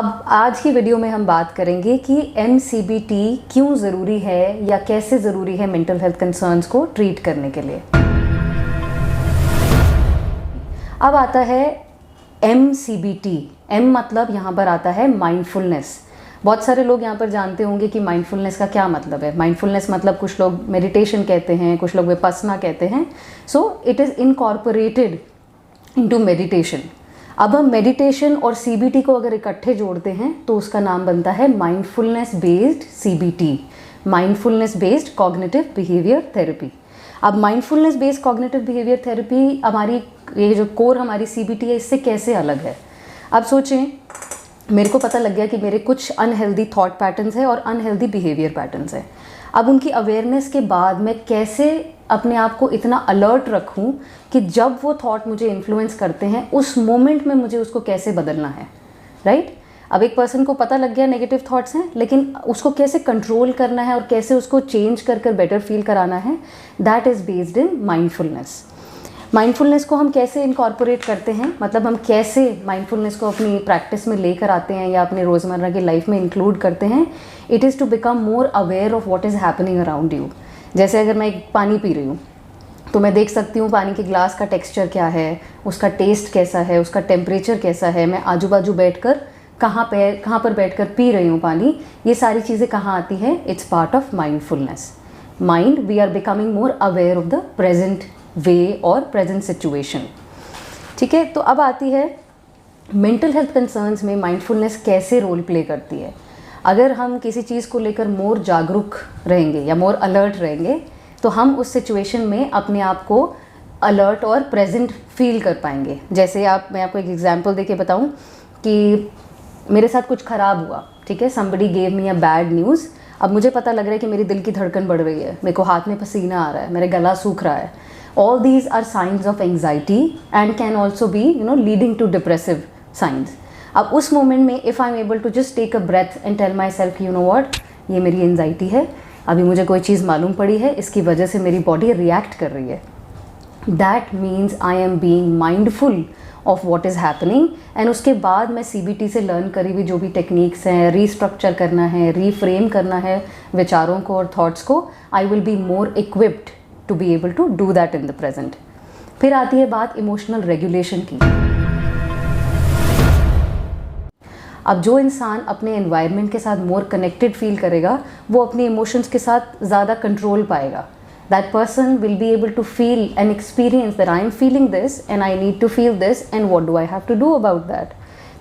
अब आज की वीडियो में हम बात करेंगे कि MCBT क्यों ज़रूरी है या कैसे ज़रूरी है मेंटल हेल्थ कंसर्न्स को ट्रीट करने के लिए। अब आता है MCBT। M मतलब यहाँ पर आता है माइंडफुलनेस। बहुत सारे लोग यहाँ पर जानते होंगे कि माइंडफुलनेस का क्या मतलब है। माइंडफुलनेस मतलब कुछ लोग मेडिटेशन कहते हैं, कुछ लोग विपस्सना कहते हैं। So it is incorporated into meditation. अब हम मेडिटेशन और CBT को अगर इकट्ठे जोड़ते हैं तो उसका नाम बनता है mindfulness based CBT, mindfulness based cognitive behaviour therapy. अब mindfulness based cognitive behaviour therapy हमारी ये जो कोर हमारी CBT है इससे कैसे अलग है। अब सोचें, मेरे को पता लग गया कि मेरे कुछ अनहेल्दी थॉट पैटर्न्स हैं और अनहेल्दी बिहेवियर पैटर्न्स हैं। अब उनकी अवेयरनेस के बाद मैं कैसे अपने आप को इतना अलर्ट रखूं कि जब वो थॉट मुझे इन्फ्लुएंस करते हैं उस मोमेंट में मुझे उसको कैसे बदलना है, राइट। अब एक पर्सन को पता लग गया नेगेटिव थॉट्स हैं, लेकिन उसको कैसे कंट्रोल करना है और कैसे उसको चेंज कर कर बेटर फील कराना है, that is based in mindfulness. Mindfulness को हम कैसे इनकॉर्पोरेट करते हैं, मतलब हम कैसे माइंडफुलनेस को अपनी प्रैक्टिस में लेकर आते हैं या अपनी रोज़मर्रा की लाइफ में इंक्लूड करते हैं। It is to become more aware of what is happening around you. जैसे अगर मैं एक पानी पी रही हूँ तो मैं देख सकती हूँ पानी के ग्लास का टेक्सचर क्या है, उसका टेस्ट कैसा है, उसका टेम्परेचर कैसा है, मैं आजू बाजू बैठकर कहाँ पर बैठकर पी रही हूँ पानी, ये सारी चीज़ें कहाँ आती हैं। It's part of mindfulness. Mind, we are becoming more aware of the present way और प्रेजेंट सिचुएशन। ठीक है, तो अब आती है मेंटल हेल्थ कंसर्न्स में माइंडफुलनेस कैसे रोल प्ले करती है। अगर हम किसी चीज़ को लेकर मोर जागरूक रहेंगे या मोर अलर्ट रहेंगे तो हम उस सिचुएशन में अपने आप को अलर्ट और प्रेजेंट फील कर पाएंगे। जैसे मैं आपको एक एग्जांपल देके बताऊं कि मेरे साथ कुछ ख़राब हुआ, ठीक है, somebody gave me a bad news। अब मुझे पता लग रहा है कि मेरी दिल की धड़कन बढ़ रही है, मेरे को हाथ में पसीना आ रहा है, मेरे गला सूख रहा है। All these are signs of anxiety and can also be leading to depressive signs। अब उस मोमेंट में if I am able to just take a breath and tell myself you know what, ये मेरी anxiety है, अभी मुझे कोई चीज़ मालूम पड़ी है, इसकी वजह से मेरी बॉडी रिएक्ट कर रही है। That means I am being mindful of what is happening. And उसके बाद मैं CBT से लर्न करी हुई जो भी टेक्निक्स हैं, रीस्ट्रक्चर करना है, रीफ्रेम करना है विचारों को और थॉट्स को, I will be more equipped to be able to do that in the present. फिर आती है बात इमोशनल रेगुलेशन की। अब जो इंसान अपने एनवायरनमेंट के साथ मोर कनेक्टेड फील करेगा वो अपने इमोशंस के साथ ज़्यादा कंट्रोल पाएगा। That person will be able to feel and experience that I am feeling this and I need to feel this and what do I have to do about that.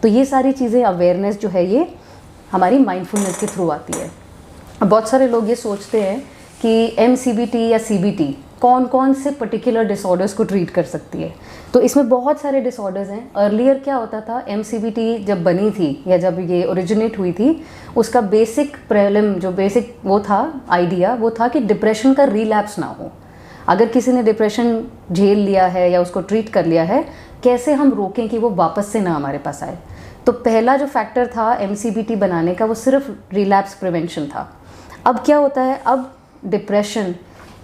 तो ये सारी चीज़ें, awareness जो है, ये हमारी mindfulness के through आती है। अब बहुत सारे लोग ये सोचते हैं कि MCBT या CBT कौन कौन से पर्टिकुलर डिसऑर्डर्स को ट्रीट कर सकती है। तो इसमें बहुत सारे डिसऑर्डर्स हैं। अर्लियर क्या होता था, MCBT जब बनी थी या जब ये ओरिजिनेट हुई थी, उसका बेसिक प्रेलिम जो बेसिक वो था आइडिया, वो था कि डिप्रेशन का रिलैप्स ना हो। अगर किसी ने डिप्रेशन झेल लिया है या उसको ट्रीट कर लिया है, कैसे हम रोकें कि वो वापस से ना हमारे पास आए। तो पहला जो फैक्टर था MCBT बनाने का वो सिर्फ रिलैप्स प्रिवेंशन था। अब क्या होता है, अब depression,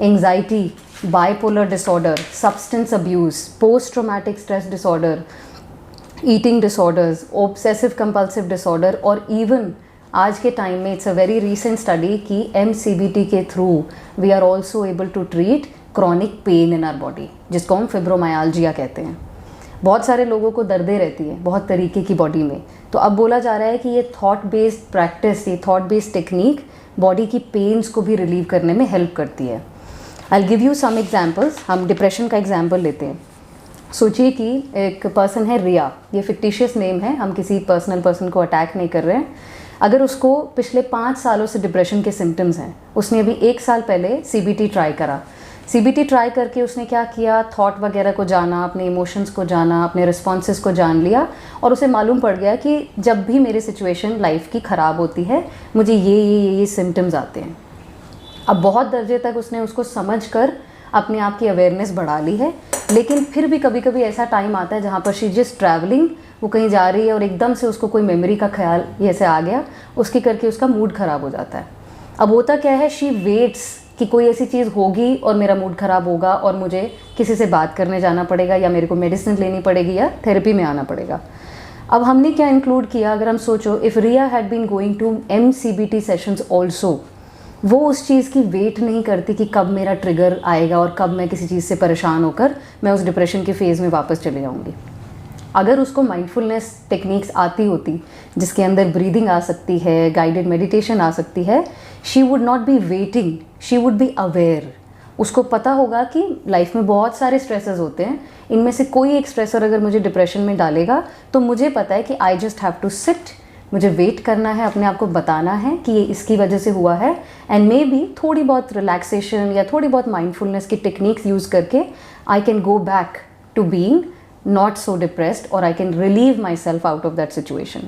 anxiety, bipolar disorder, substance abuse, post traumatic stress disorder, eating disorders, obsessive compulsive disorder और इवन आज के टाइम में it's a very recent study कि MCBT के through we are also able to treat chronic pain in our body, जिसको हम फिब्रोमाइल्जिया कहते हैं। बहुत सारे लोगों को दर्दें रहती हैं बहुत तरीके की बॉडी में। तो अब बोला जा रहा है कि ये थॉट बेस्ड प्रैक्टिस, ये थॉट बेस्ड टेक्निक बॉडी की पेन्स को भी रिलीव करने में हेल्प करती है। I will give you some examples. हम डिप्रेशन का एग्जांपल लेते हैं। सोचिए कि एक पर्सन है रिया, ये फिक्टिशियस नेम है, हम किसी पर्सन को अटैक नहीं कर रहे हैं। अगर उसको पिछले 5 सालों से डिप्रेशन के सिम्टम्स हैं, उसने अभी 1 साल पहले CBT ट्राई करा। CBT ट्राई करके उसने क्या किया, थॉट वगैरह को जाना, अपने इमोशंस को जाना, अपने रिस्पॉन्सेस को जान लिया और उसे मालूम पड़ गया कि जब भी मेरी सिचुएशन लाइफ की ख़राब होती है मुझे ये सिम्टम्स आते हैं। अब बहुत दर्जे तक उसने उसको समझ कर अपने आप की अवेयरनेस बढ़ा ली है, लेकिन फिर भी कभी कभी ऐसा टाइम आता है जहाँ पर शी जस्ट ट्रैवलिंग, वो कहीं जा रही है और एकदम से उसको कोई मेमोरी का ख्याल ऐसे आ गया, उसके करके उसका मूड ख़राब हो जाता है। अब होता क्या है, शी वेट्स कि कोई ऐसी चीज़ होगी और मेरा मूड ख़राब होगा और मुझे किसी से बात करने जाना पड़ेगा या मेरे को मेडिसिन लेनी पड़ेगी या थेरेपी में आना पड़ेगा। अब हमने क्या इंक्लूड किया, अगर हम सोचो if Riya had been going to MCBT sessions also, वो उस चीज़ की वेट नहीं करती कि कब मेरा ट्रिगर आएगा और कब मैं किसी चीज़ से परेशान होकर मैं उस डिप्रेशन के फेज़ में वापस चले जाऊँगी। अगर उसको माइंडफुलनेस टेक्निक्स आती होती जिसके अंदर ब्रीदिंग आ सकती है, गाइडेड मेडिटेशन आ सकती है, she would not be waiting, she would be aware. उसको पता होगा कि लाइफ में बहुत सारे स्ट्रेसेस होते हैं, इनमें से कोई एक स्ट्रेसर अगर मुझे डिप्रेशन में डालेगा तो मुझे पता है कि I just have to sit, मुझे वेट करना है, अपने आप को बताना है कि ये इसकी वजह से हुआ है, एंड मे बी थोड़ी बहुत रिलैक्सेशन या थोड़ी बहुत माइंडफुलनेस की टेक्निक्स यूज़ करके I can go back to being not so depressed और I can relieve myself out of that situation.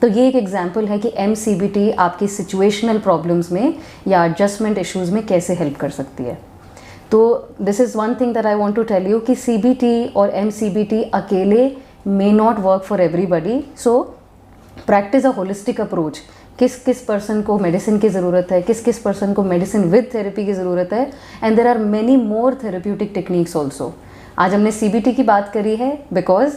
तो ये एक एग्जाम्पल है कि MCBT आपकी सिचुएशनल प्रॉब्लम्स में या एडजस्टमेंट इश्यूज़ में कैसे हेल्प कर सकती है। तो this is one thing that I want to tell you कि CBT और MCBT अकेले may not work for everybody, so practice a holistic approach. किस किस पर्सन को मेडिसिन की ज़रूरत है, किस किस पर्सन को मेडिसिन विद थेरेपी की ज़रूरत है, and there are many more therapeutic techniques also. आज हमने CBT की बात करी है because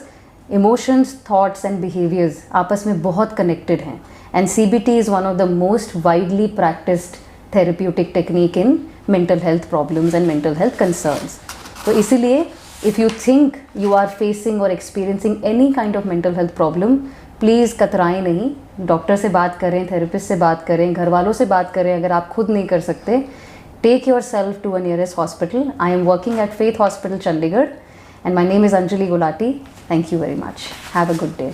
emotions, thoughts and behaviours आपस में बहुत कनेक्टेड हैं, and CBT is one of the most widely practised therapeutic technique in mental health problems and mental health concerns. तो इसीलिए if you think you are facing और experiencing any kind of mental health problem, please कतराएं नहीं, doctor से बात करें, therapist से बात करें, घर वालों से बात करें। अगर आप खुद नहीं कर सकते, take yourself to a nearest hospital. I am working at Faith Hospital, Chandigarh, and my name is Anjali Gulati. Thank you very much. Have a good day.